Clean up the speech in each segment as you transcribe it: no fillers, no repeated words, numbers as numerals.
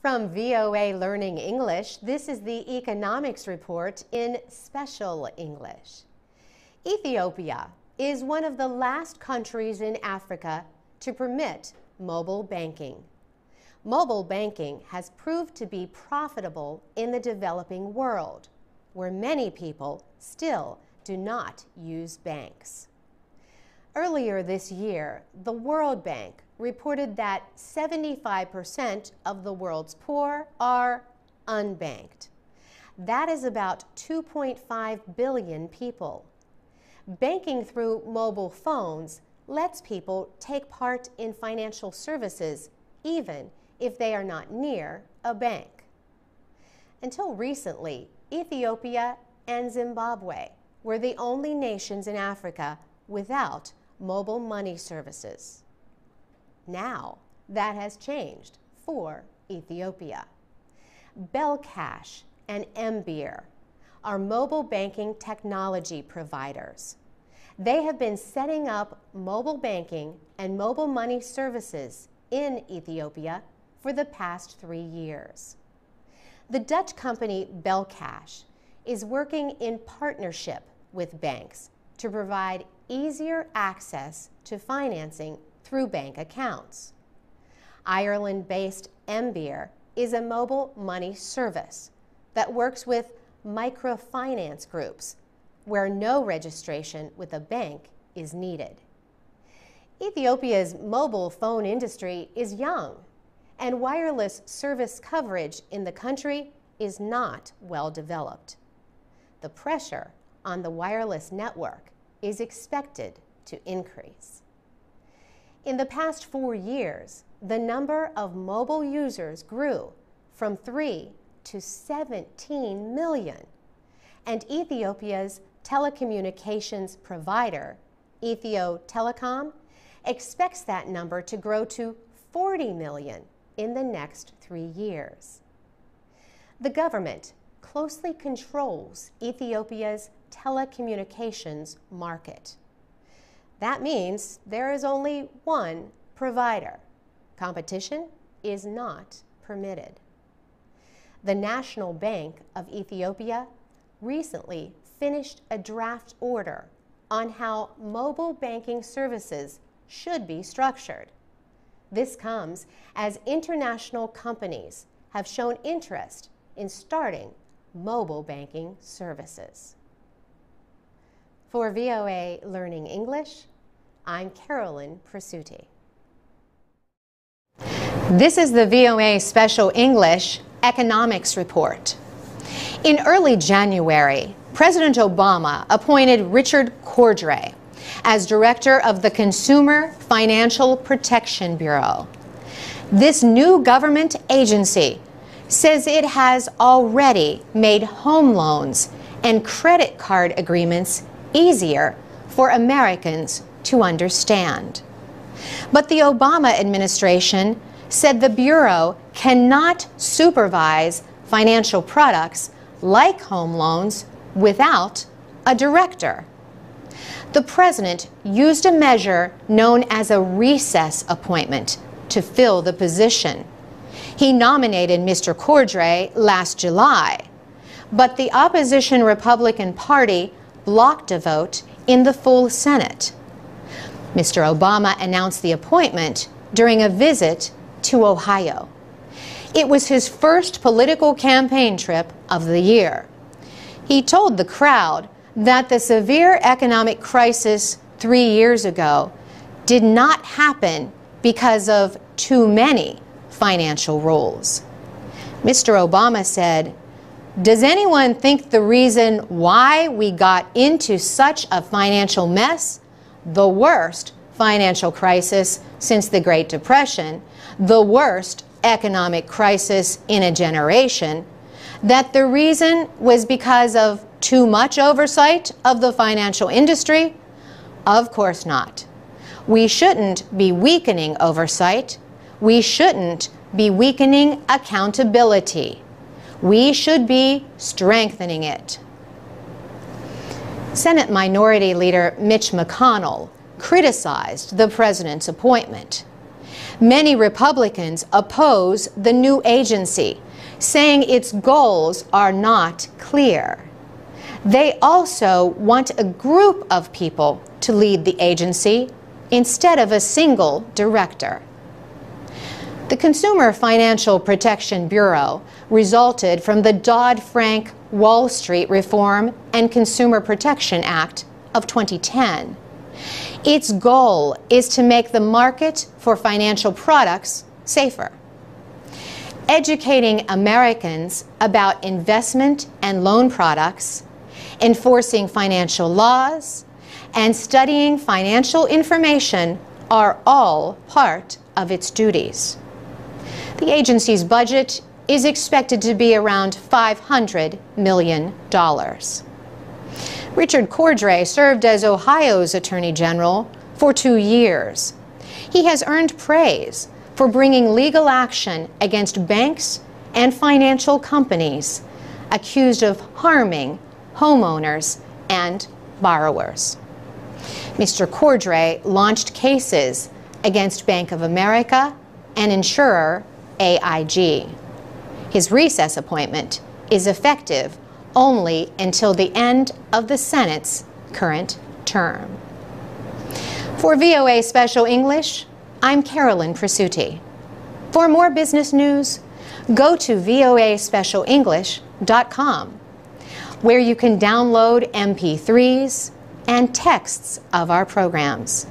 From VOA Learning English, this is the Economics Report in Special English. Ethiopia is one of the last countries in Africa to permit mobile banking. Mobile banking has proved to be profitable in the developing world, where many people still do not use banks. Earlier this year, the World Bank reported that 75% of the world's poor are unbanked. That is about 2.5 billion people. Banking through mobile phones lets people take part in financial services even if they are not near a bank. Until recently, Ethiopia and Zimbabwe were the only nations in Africa without mobile money services. Now, that has changed for Ethiopia. Belcash and Mbir are mobile banking technology providers. They have been setting up mobile banking and mobile money services in Ethiopia for the past 3 years. The Dutch company Belcash is working in partnership with banks to provide easier access to financing through bank accounts. Ireland-based Mbir is a mobile money service that works with microfinance groups where no registration with a bank is needed. Ethiopia's mobile phone industry is young, and wireless service coverage in the country is not well developed. The pressure on the wireless network is expected to increase. In the past 4 years, the number of mobile users grew from 3 to 17 million, and Ethiopia's telecommunications provider, Ethio Telecom, expects that number to grow to 40 million in the next 3 years. The government closely controls Ethiopia's telecommunications market. That means there is only one provider. Competition is not permitted. The National Bank of Ethiopia recently finished a draft order on how mobile banking services should be structured. This comes as international companies have shown interest in starting mobile banking services. For VOA Learning English, I'm Carolyn Presutti. This is the VOA Special English Economics Report. In early January, President Obama appointed Richard Cordray as director of the Consumer Financial Protection Bureau. This new government agency says it has already made home loans and credit card agreements easier for Americans to understand. But the Obama administration said the Bureau cannot supervise financial products like home loans without a director. The president used a measure known as a recess appointment to fill the position. He nominated Mr. Cordray last July, but the opposition Republican Party blocked a vote in the full Senate. Mr. Obama announced the appointment during a visit to Ohio. It was his first political campaign trip of the year. He told the crowd that the severe economic crisis 3 years ago did not happen because of too many financial rules. Mr. Obama said, "Does anyone think the reason why we got into such a financial mess, the worst financial crisis since the Great Depression, the worst economic crisis in a generation, that the reason was because of too much oversight of the financial industry? Of course not. We shouldn't be weakening oversight. We shouldn't be weakening accountability. We should be strengthening it." Senate Minority Leader Mitch McConnell criticized the president's appointment. Many Republicans oppose the new agency, saying its goals are not clear. They also want a group of people to lead the agency instead of a single director. The Consumer Financial Protection Bureau resulted from the Dodd-Frank Wall Street Reform and Consumer Protection Act of 2010. Its goal is to make the market for financial products safer. Educating Americans about investment and loan products, enforcing financial laws, and studying financial information are all part of its duties. The agency's budget is expected to be around $500 million. Richard Cordray served as Ohio's Attorney General for 2 years. He has earned praise for bringing legal action against banks and financial companies accused of harming homeowners and borrowers. Mr. Cordray launched cases against Bank of America and insurer AIG. His recess appointment is effective only until the end of the Senate's current term. For VOA Special English, I'm Carolyn Presutti. For more business news, go to voaspecialenglish.com, where you can download MP3s and texts of our programs.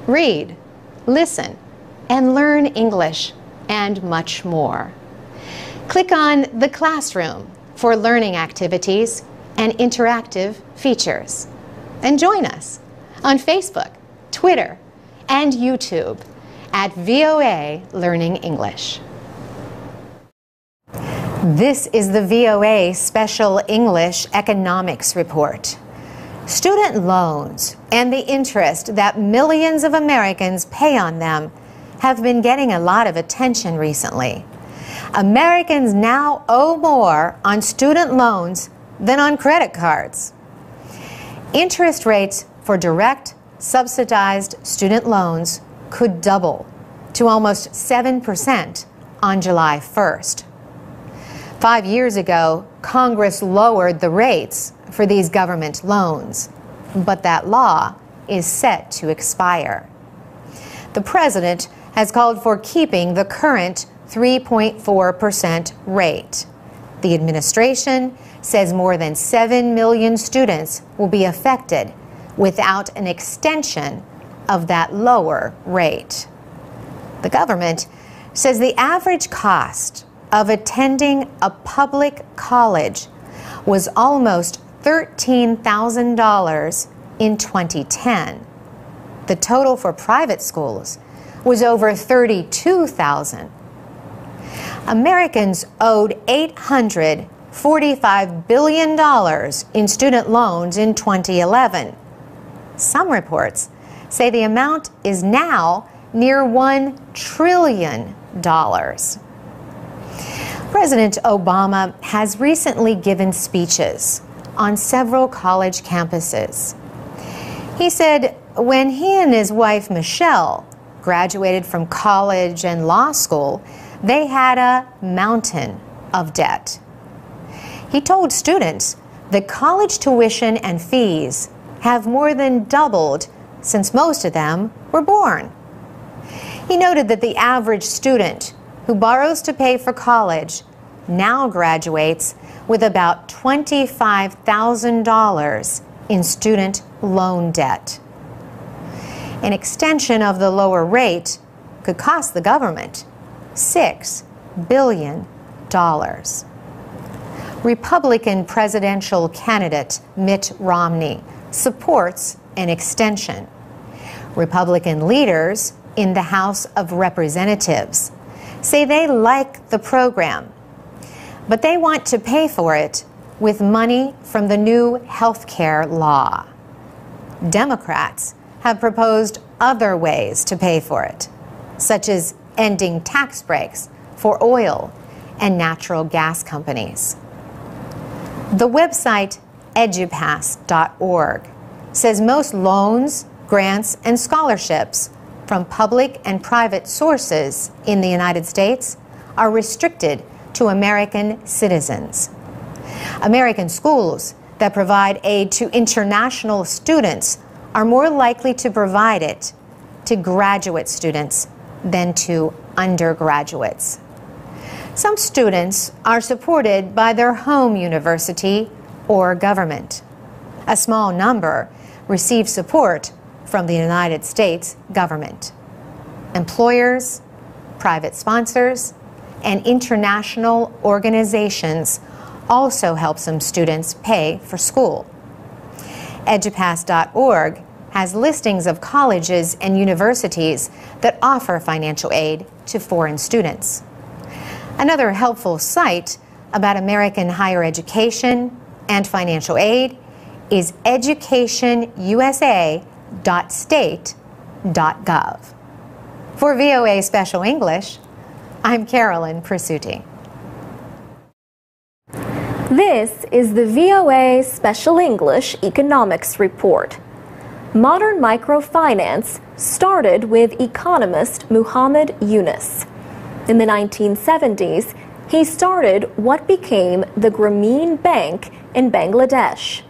Read, listen, and learn English and much more. Click on the classroom for learning activities and interactive features. And join us on Facebook, Twitter, and YouTube at VOA Learning English. This is the VOA Special English Economics Report. Student loans and the interest that millions of Americans pay on them have been getting a lot of attention recently. Americans now owe more on student loans than on credit cards. Interest rates for direct, subsidized student loans could double to almost 7% on July 1st. 5 years ago, Congress lowered the rates for these government loans, but that law is set to expire. The president has called for keeping the current 3.4% rate. The administration says more than 7 million students will be affected without an extension of that lower rate. The government says the average cost of attending a public college was almost $13,000 in 2010. The total for private schools was over $32,000. Americans owed $845 billion in student loans in 2011. Some reports say the amount is now near $1 trillion. President Obama has recently given speeches on several college campuses. He said when he and his wife Michelle graduated from college and law school, they had a mountain of debt. He told students that college tuition and fees have more than doubled since most of them were born. He noted that the average student who borrows to pay for college now graduates with about $25,000 in student loan debt. An extension of the lower rate could cost the government $6 billion. Republican presidential candidate Mitt Romney supports an extension. Republican leaders in the House of Representatives say they like the program, but they want to pay for it with money from the new health care law. Democrats have proposed other ways to pay for it, such as ending tax breaks for oil and natural gas companies. The website edupass.org says most loans, grants, and scholarships from public and private sources in the United States are restricted to American citizens. American schools that provide aid to international students are more likely to provide it to graduate students than to undergraduates. Some students are supported by their home university or government. A small number receive support from the United States government. Employers, private sponsors, and international organizations also help some students pay for school. Edupass.org has listings of colleges and universities that offer financial aid to foreign students. Another helpful site about American higher education and financial aid is educationusa.state.gov. For VOA Special English, I'm Carolyn Presutti. This is the VOA Special English Economics Report. Modern microfinance started with economist Muhammad Yunus. In the 1970s, he started what became the Grameen Bank in Bangladesh.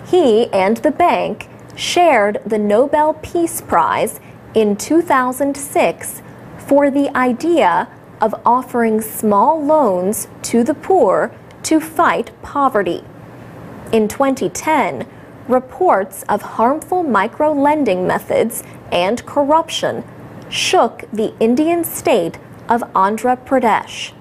He and the bank shared the Nobel Peace Prize in 2006 for the idea of offering small loans to the poor to fight poverty. In 2010, reports of harmful micro-lending methods and corruption shook the Indian state of Andhra Pradesh.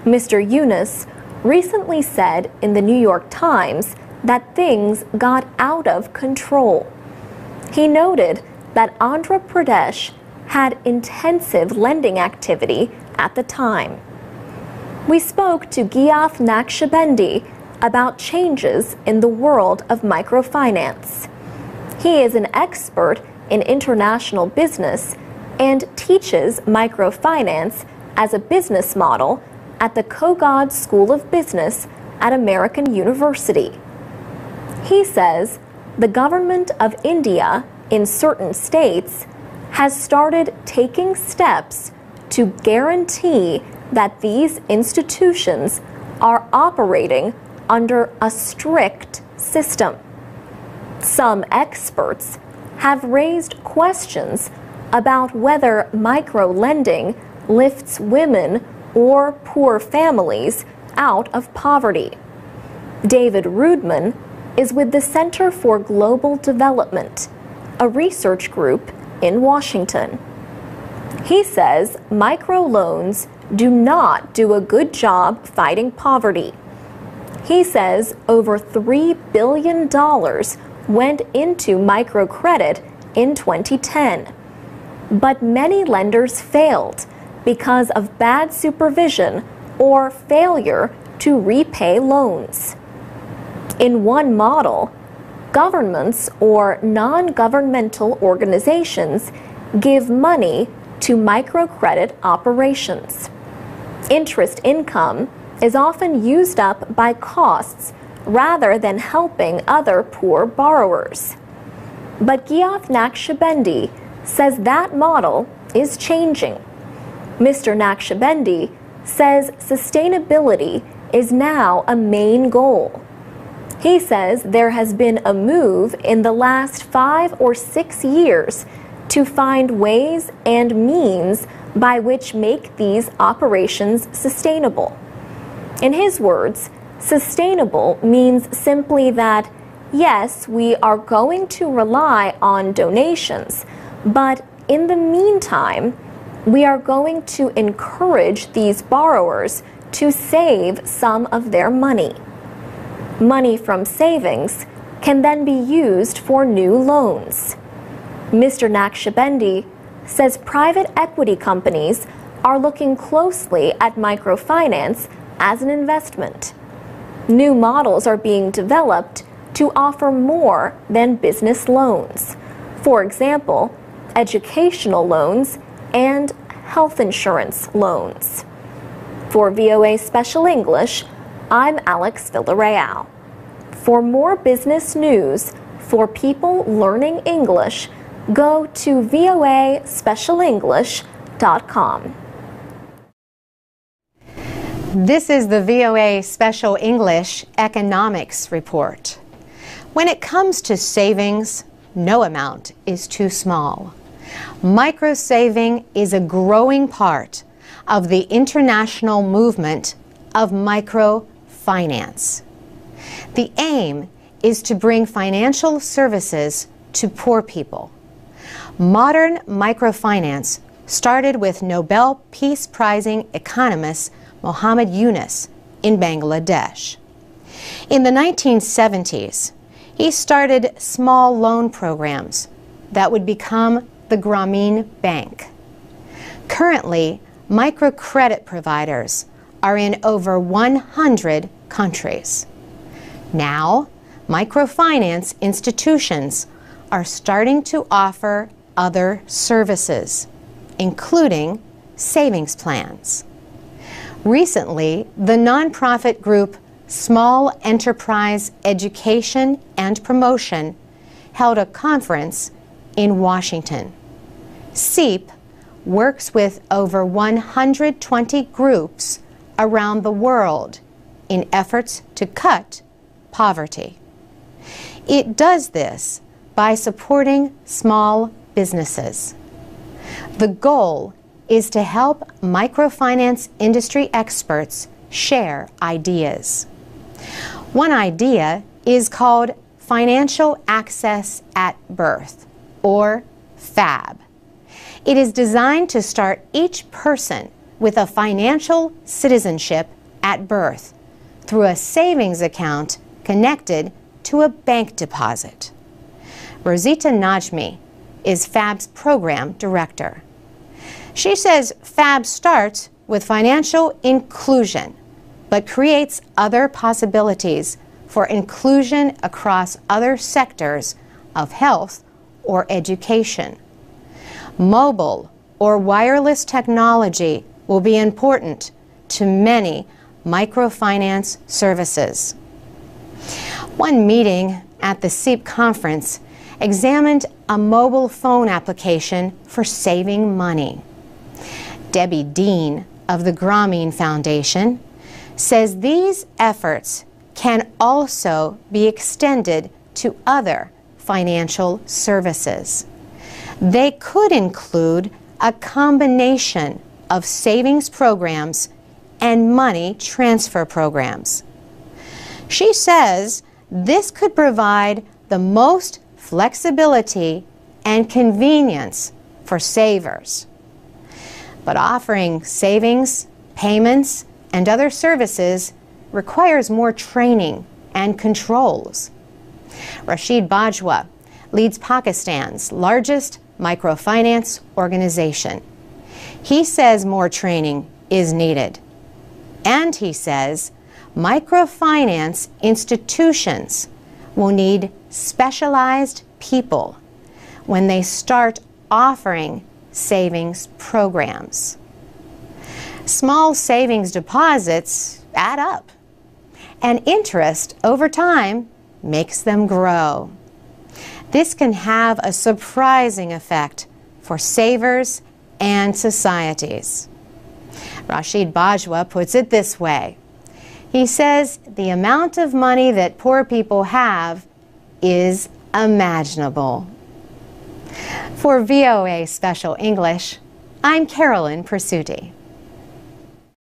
Mr. Yunus recently said in the New York Times that things got out of control. He noted that Andhra Pradesh had intensive lending activity at the time. We spoke to Giath Naqshbendi about changes in the world of microfinance. He is an expert in international business and teaches microfinance as a business model at the Kogod School of Business at American University. He says the government of India in certain states has started taking steps to guarantee that these institutions are operating under a strict system. Some experts have raised questions about whether micro-lending lifts women or poor families out of poverty. David Rudman is with the Center for Global Development, a research group in Washington. He says microloans do not do a good job fighting poverty. He says over $3 billion went into microcredit in 2010. But many lenders failed because of bad supervision or failure to repay loans. In one model, governments or non-governmental organizations give money to microcredit operations. Interest income is often used up by costs rather than helping other poor borrowers. But Giath Naqshbendi says that model is changing. Mr. Naqshbendi says sustainability is now a main goal. He says there has been a move in the last 5 or 6 years to find ways and means by which make these operations sustainable. In his words, sustainable means simply that, yes, we are going to rely on donations, but in the meantime, we are going to encourage these borrowers to save some of their money. Money from savings can then be used for new loans. Mr. Naqshbendi says private equity companies are looking closely at microfinance as an investment. New models are being developed to offer more than business loans. For example, educational loans and health insurance loans. For VOA Special English, I'm Alex Villarreal. For more business news for people learning English, go to voaspecialenglish.com. This is the VOA Special English Economics Report. When it comes to savings, no amount is too small. Microsaving is a growing part of the international movement of microfinance. The aim is to bring financial services to poor people. Modern microfinance started with Nobel Peace Prizing economist Muhammad Yunus in Bangladesh. In the 1970s, he started small loan programs that would become the Grameen Bank. Currently, microcredit providers are in over 100 countries. Now, microfinance institutions are starting to offer other services, including savings plans. Recently, the nonprofit group Small Enterprise Education and Promotion held a conference in Washington. SEEP works with over 120 groups around the world in efforts to cut poverty. It does this by supporting small businesses. The goal is to help microfinance industry experts share ideas. One idea is called Financial Access at Birth, or FAB. It is designed to start each person with a financial citizenship at birth through a savings account connected to a bank deposit. Rosita Najmi is FAB's program director. She says FAB starts with financial inclusion, but creates other possibilities for inclusion across other sectors of health or education. Mobile or wireless technology will be important to many microfinance services. One meeting at the SEEP conference examined a mobile phone application for saving money. Debbie Dean of the Grameen Foundation says these efforts can also be extended to other financial services. They could include a combination of savings programs and money transfer programs. She says this could provide the most flexibility and convenience for savers. But offering savings, payments, and other services requires more training and controls. Rashid Bajwa leads Pakistan's largest microfinance organization. He says more training is needed. And he says microfinance institutions will need specialized people when they start offering savings programs. Small savings deposits add up, and interest over time makes them grow. This can have a surprising effect for savers and societies. Rashid Bajwa puts it this way. He says the amount of money that poor people have is imaginable. For VOA Special English, I'm Carolyn Persutti.